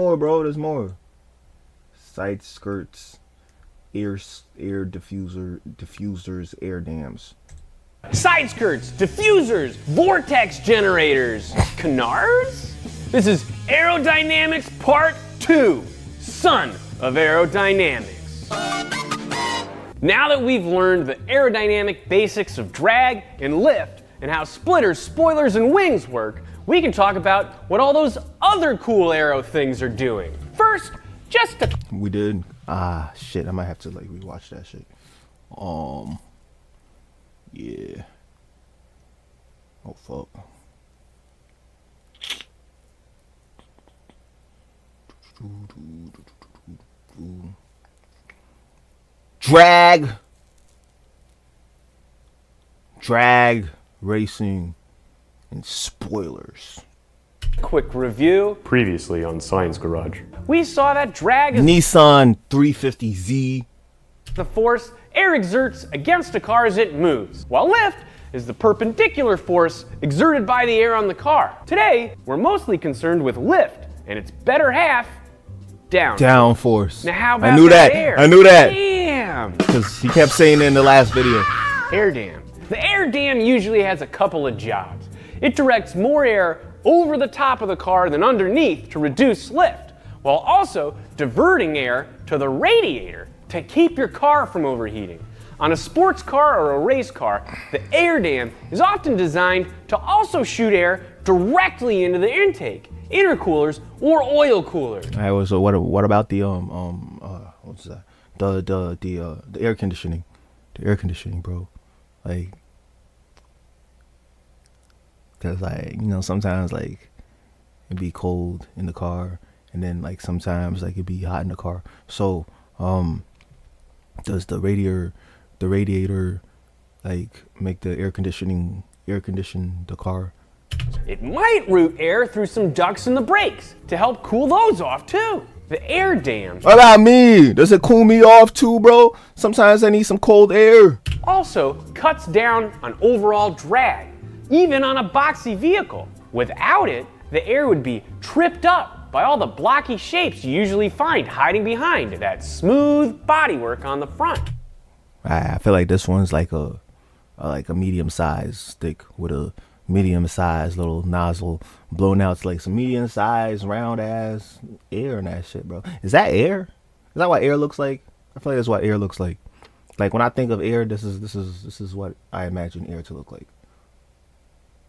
More, bro. There's more. Side skirts, air diffusers, air dams. Side skirts, diffusers, vortex generators, canards? This is Aerodynamics Part 2, Son of Aerodynamics. Now that we've learned the aerodynamic basics of drag and lift and how splitters, spoilers, and wings work, we can talk about what all those other cool aero things are doing. First, just a... We did. Ah, shit. I might have to like rewatch that shit. Yeah. Oh, fuck. Drag racing and spoilers. Quick review. Previously on Science Garage. We saw that drag is Nissan 350Z. the force air exerts against a car as it moves, while lift is the perpendicular force exerted by the air on the car. Today, we're mostly concerned with lift and its better half, down. Downforce. Now how about I knew that. air? I knew that. Damn. Because he kept saying it in the last video. Air dam. The air dam usually has a couple of jobs. It directs more air over the top of the car than underneath to reduce lift, while also diverting air to the radiator to keep your car from overheating. On a sports car or a race car, the air dam is often designed to also shoot air directly into the intake, intercoolers, or oil coolers. All right, well, so what about the what's that? The air conditioning. The air conditioning, bro. Like, cause like, you know, sometimes like it'd be cold in the car, and then like sometimes like it'd be hot in the car. So does the radiator like make the air condition the car? It might route air through some ducts in the brakes to help cool those off too. The air dam What about me? Does it cool me off too, bro? Sometimes I need some cold air. also cuts down on overall drag, even on a boxy vehicle. Without it, the air would be tripped up by all the blocky shapes you usually find hiding behind that smooth bodywork on the front. I feel like this one's like a medium-sized stick with a medium-sized little nozzle blowing out to like some medium-sized round-ass air and that shit, bro. Is that air? Is that what air looks like? I feel like that's what air looks like. Like when I think of air, this is what I imagine air to look like.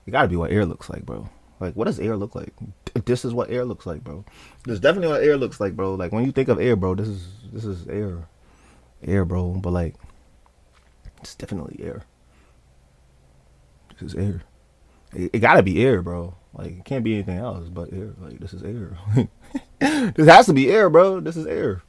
It gotta be what air looks like, bro. Like, what does air look like? This is what air looks like, bro. This is definitely what air looks like, bro. Like when you think of air, bro, this is air, bro. But like, it's definitely air. This is air. It gotta be air, bro. Like it can't be anything else but air. Like this is air. This has to be air, bro. This is air.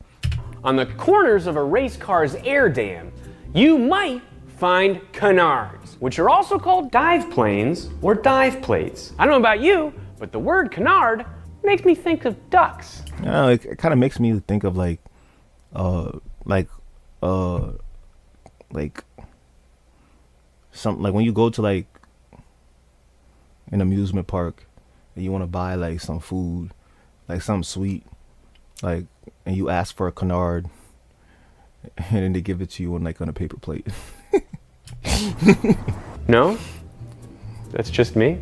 On the corners of a race car's air dam, you might find canards, which are also called dive planes or dive plates. I don't know about you, but the word canard makes me think of ducks. You know, it kind of makes me think of like something like when you go to like an amusement park and you want to buy like some food, like something sweet, like, and you ask for a canard and then they give it to you on a paper plate. No? That's just me?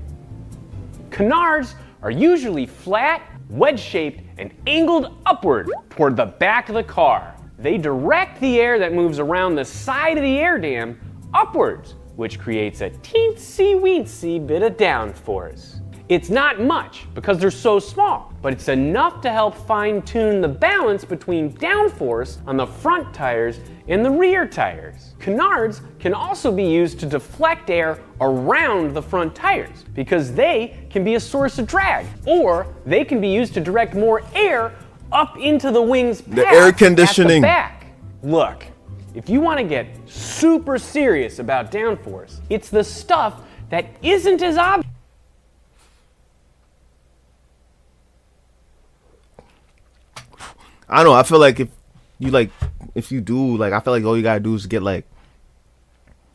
Canards are usually flat, wedge-shaped, and angled upward toward the back of the car. They direct the air that moves around the side of the air dam upwards, which creates a teensy-weensy bit of downforce. It's not much because they're so small, but it's enough to help fine-tune the balance between downforce on the front tires and the rear tires. Canards can also be used to deflect air around the front tires because they can be a source of drag, or they can be used to direct more air up into the wing's path The air conditioning. at the back. Look, if you want to get super serious about downforce, it's the stuff that isn't as obvious. I don't know. I feel like if you do, like, I feel like all you gotta do is get like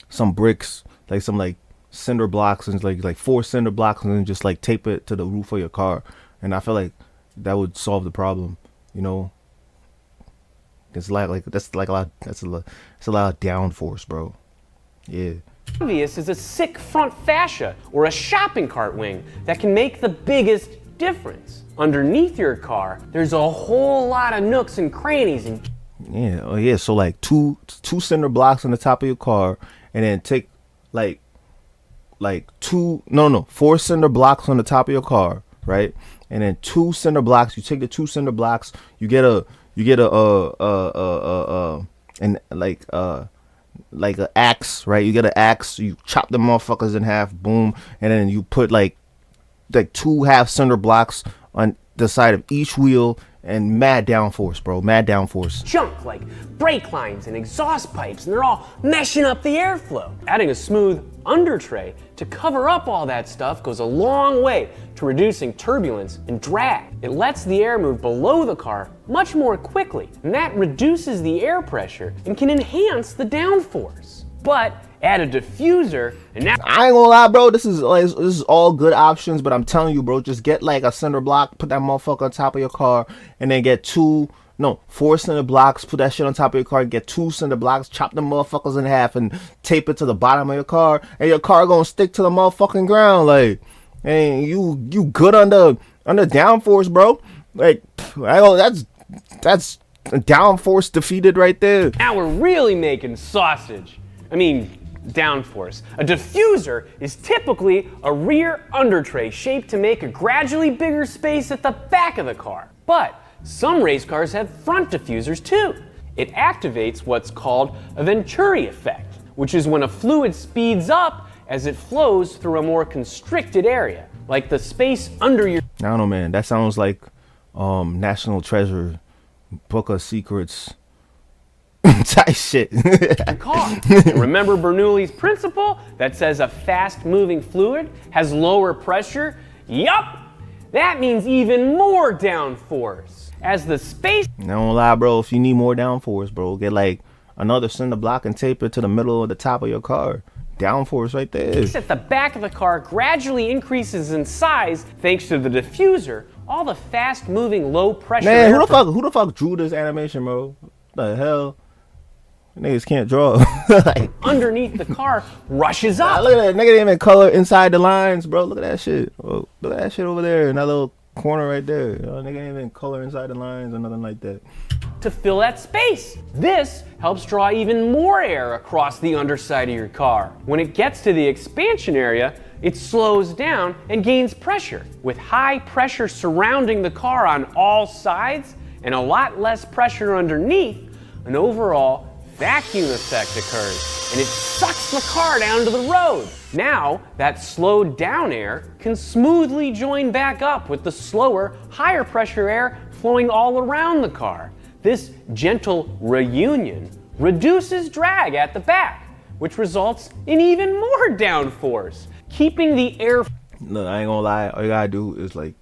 some bricks, like some like cinder blocks, and like 4 cinder blocks, and then just like tape it to the roof of your car. And I feel like that would solve the problem. You know, it's that's a lot of downforce, bro. Yeah. Obvious is a sick front fascia or a shopping cart wing that can make the biggest difference. Underneath your car, there's a whole lot of nooks and crannies and Yeah, oh yeah. So like two cinder blocks on the top of your car, and then take like four cinder blocks on the top of your car, right? And then two cinder blocks. You take the two cinder blocks. You get a and like an axe, right? You get an axe. You chop them motherfuckers in half, boom, and then you put like two half cinder blocks on the side of each wheel, and mad downforce, bro. Mad downforce. junk like brake lines and exhaust pipes, and they're all meshing up the airflow. Adding a smooth under tray to cover up all that stuff goes a long way to reducing turbulence and drag. It lets the air move below the car much more quickly, and that reduces the air pressure and can enhance the downforce. But add a diffuser, and now I ain't gonna lie, bro. This is all good options, but I'm telling you, bro, just get like a cinder block, put that motherfucker on top of your car, and then get four cinder blocks, put that shit on top of your car, get two cinder blocks, chop them motherfuckers in half, and tape it to the bottom of your car, and your car gonna stick to the motherfucking ground, like, and you good under downforce, bro. Like, that's downforce defeated right there. now we're really making sausage. I mean, downforce. A diffuser is typically a rear under tray shaped to make a gradually bigger space at the back of the car. But some race cars have front diffusers too. It activates what's called a Venturi effect, which is when a fluid speeds up as it flows through a more constricted area, like the space under your I don't know, man. That sounds like National Treasure, Book of Secrets type shit. car. And remember Bernoulli's principle that says a fast-moving fluid has lower pressure? Yup! That means even more downforce. As the space I don't lie, bro. If you need more downforce, bro, get like another cinder block and tape it to the middle of the top of your car. Downforce right there. at the back of the car gradually increases in size thanks to the diffuser, all the fast-moving, low-pressure Man, air who the fuck drew this animation, bro? What the hell? Niggas can't draw. Like, underneath the car rushes up. look at that nigga didn't even color inside the lines, bro. Look at that shit. Oh, look at that shit over there in that little corner right there. Nigga didn't even color inside the lines or nothing like that. To fill that space. This helps draw even more air across the underside of your car. When it gets to the expansion area, it slows down and gains pressure. With high pressure surrounding the car on all sides and a lot less pressure underneath, an overall vacuum effect occurs, and it sucks the car down to the road. Now, that slowed down air can smoothly join back up with the slower, higher pressure air flowing all around the car. This gentle reunion reduces drag at the back, which results in even more downforce, keeping the air. Look, I ain't gonna lie. All you gotta do is like,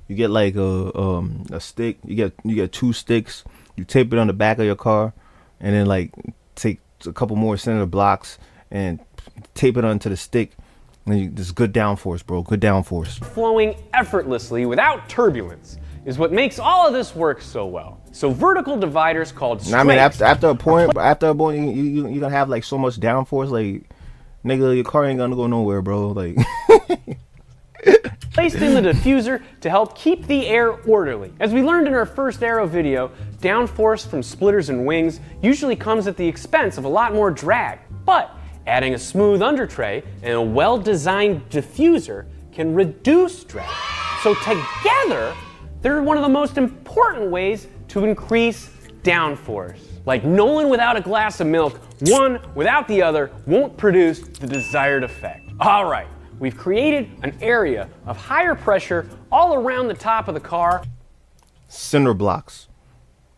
you get like a stick. You get two sticks. You tape it on the back of your car, and then like take a couple more cinder blocks and tape it onto the stick. And this good downforce, bro. Good downforce. Flowing effortlessly without turbulence is what makes all of this work so well. So vertical dividers called straight. I mean, after a point, you're gonna have like so much downforce, like, nigga, your car ain't gonna go nowhere, bro. Like. Placed in the diffuser to help keep the air orderly. As we learned in our first Aero video, downforce from splitters and wings usually comes at the expense of a lot more drag. But adding a smooth under tray and a well-designed diffuser can reduce drag. So together, they're one of the most important ways to increase downforce. Like Nolan without a glass of milk, one without the other won't produce the desired effect. All right. We've created an area of higher pressure all around the top of the car. Cinder blocks.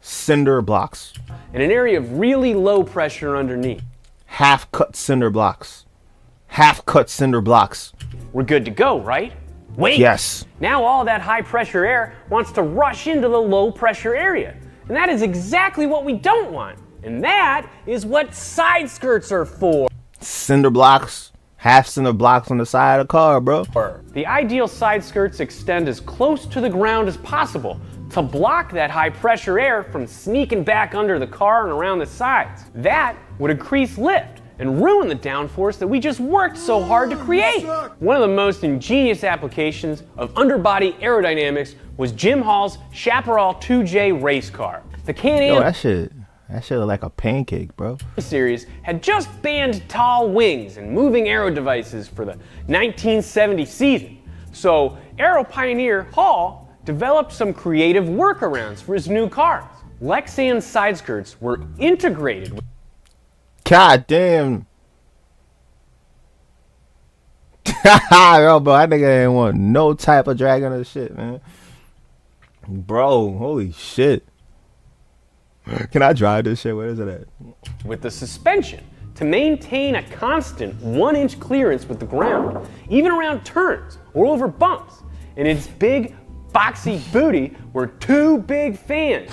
Cinder blocks. And an area of really low pressure underneath. Half cut cinder blocks. Half cut cinder blocks. We're good to go, right? Wait! Yes. Now all that high pressure air wants to rush into the low pressure area. And that is exactly what we don't want. And that is what side skirts are for. Cinder blocks half cinder blocks on the side of the car, bro. The ideal side skirts extend as close to the ground as possible to block that high pressure air from sneaking back under the car and around the sides. That would increase lift and ruin the downforce that we just worked so hard to create. One of the most ingenious applications of underbody aerodynamics was Jim Hall's Chaparral 2J race car. The Can-Am Yo, that shit look like a pancake, bro. series had just banned tall wings and moving aero devices for the 1970 season. So aero pioneer Hall developed some creative workarounds for his new cars. Lexan's side skirts were integrated with God damn. Yo, bro, I nigga ain't want no type of dragging or shit, man. Bro, holy shit. Can I drive this shit? Where is it at? with the suspension to maintain a constant 1-inch clearance with the ground, even around turns or over bumps. And its big, boxy booty were two big fans,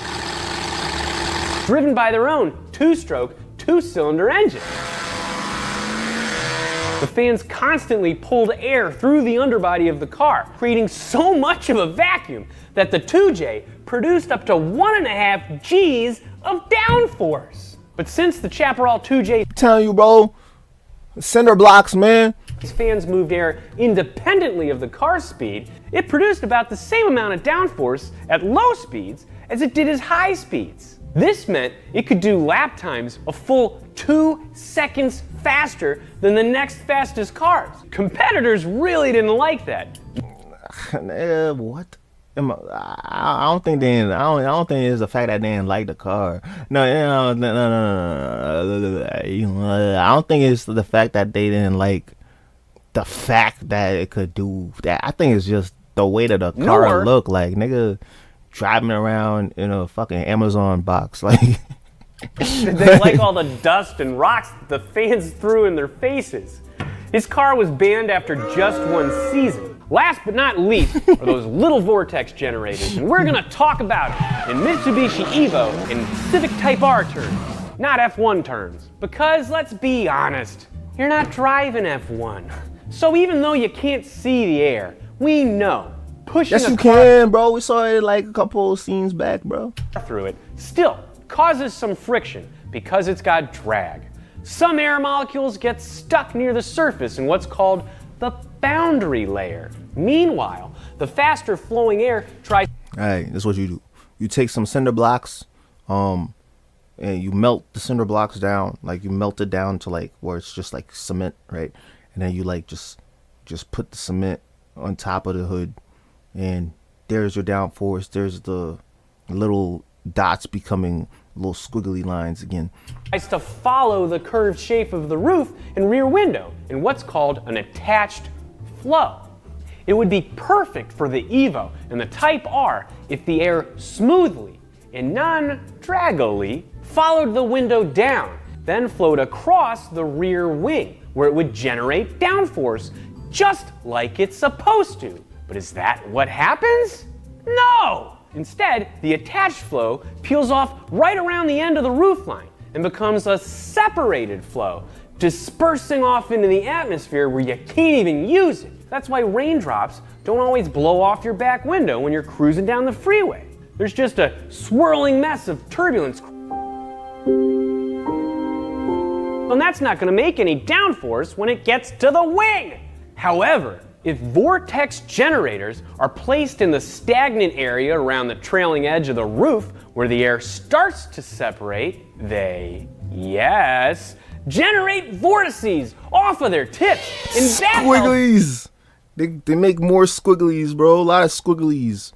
driven by their own two-stroke, two-cylinder engine. The fans constantly pulled air through the underbody of the car, creating so much of a vacuum that the 2J produced up to 1.5 G's of downforce. But since the Chaparral 2J I'm telling you, bro. Cinder blocks, man. fans moved air independently of the car's speed, it produced about the same amount of downforce at low speeds as it did at high speeds. This meant it could do lap times a full 2 seconds faster than the next fastest cars. Competitors really didn't like that. What? I don't think they. I don't think it's the fact that they didn't like the car. No. I don't think it's the fact that they didn't like the fact that it could do that. I think it's just the way that the car looked like, nigga, driving around in a fucking Amazon box, like. They like all the dust and rocks the fans threw in their faces. His car was banned after just one season. Last but not least are those little vortex generators, and we're gonna talk about it in Mitsubishi Evo in Civic Type R terms, not F1 terms. Because let's be honest, you're not driving F1. So even though you can't see the air, we know pushing Yes, a you car can, bro. We saw it like a couple of scenes back, bro. through it still causes some friction because it's got drag. Some air molecules get stuck near the surface in what's called the boundary layer. Meanwhile, the faster flowing air tries. All right, that's what you do. You take some cinder blocks, and you melt the cinder blocks down. Like you melt it down to like where it's just like cement, right? And then you like just put the cement on top of the hood, and there's your downforce. There's the little dots becoming little squiggly lines again. Tries to follow the curved shape of the roof and rear window in what's called an attached flow. It would be perfect for the Evo and the Type R if the air smoothly and non-draggily followed the window down, then flowed across the rear wing, where it would generate downforce just like it's supposed to. But is that what happens? No! Instead, the attached flow peels off right around the end of the roofline and becomes a separated flow, dispersing off into the atmosphere where you can't even use it. That's why raindrops don't always blow off your back window when you're cruising down the freeway. There's just a swirling mess of turbulence. And that's not going to make any downforce when it gets to the wing. However, if vortex generators are placed in the stagnant area around the trailing edge of the roof where the air starts to separate, they, yes, generate vortices off of their tips. And that Squigglies! They make more squigglies, bro. A lot of squigglies.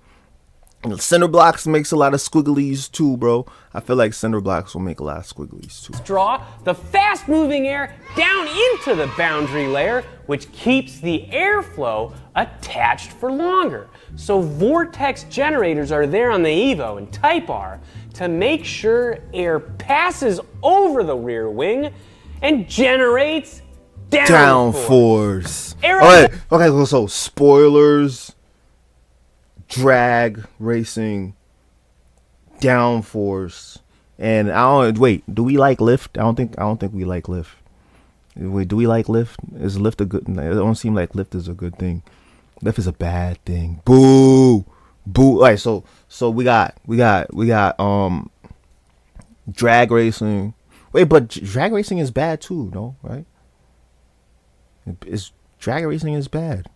And cinder blocks makes a lot of squigglies too, bro. I feel like cinder blocks will make a lot of squigglies too. draw the fast moving air down into the boundary layer, which keeps the airflow attached for longer. So vortex generators are there on the Evo and Type R to make sure air passes over the rear wing and generates Downforce. Alright, okay, so spoilers, drag racing, downforce, and I don't wait. Do we like lift? I don't think we like lift. Wait, do we like Lyft? Is Lyft a good? It don't seem like Lyft is a good thing. Lyft is a bad thing. Boo, boo. All right, so we got drag racing. Wait, but drag racing is bad too, no? Right? Is drag racing is bad?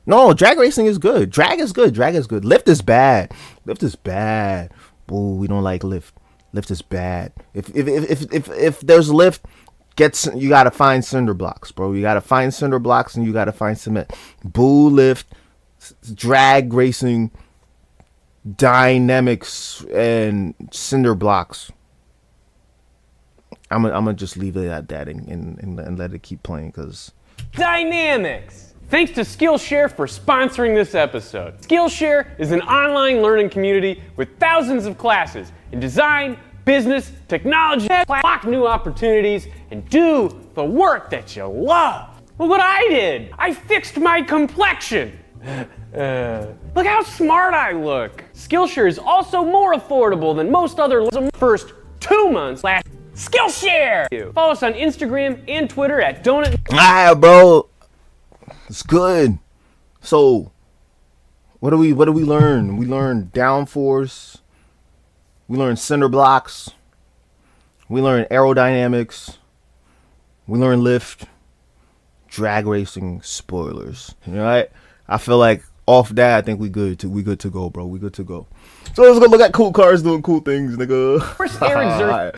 No, drag racing is good. Drag is good. Drag is good. Lyft is bad. Lyft is bad. Boo, we don't like Lyft. Lyft is bad. If there's Lyft, you gotta find cinder blocks, bro. You gotta find cinder blocks and you gotta find cement. Boo Lyft, drag racing, dynamics, and cinder blocks. I'm gonna just leave it at that and let it keep playing because Dynamics! Thanks to Skillshare for sponsoring this episode. Skillshare is an online learning community with thousands of classes in design, business, technology, unlock new opportunities, and do the work that you love. Look what I did! I fixed my complexion! Look how smart I look! Skillshare is also more affordable than most other first 2 months last Skillshare! Follow us on Instagram and Twitter at Donut. alright, bro. It's good. So, what do we learn? We learn downforce. We learn cinder blocks. We learn aerodynamics. We learn lift. Drag racing spoilers. All right. I feel like off that, I think we good to go, bro. We good to go. So let's go look at cool cars doing cool things, nigga. First air exert.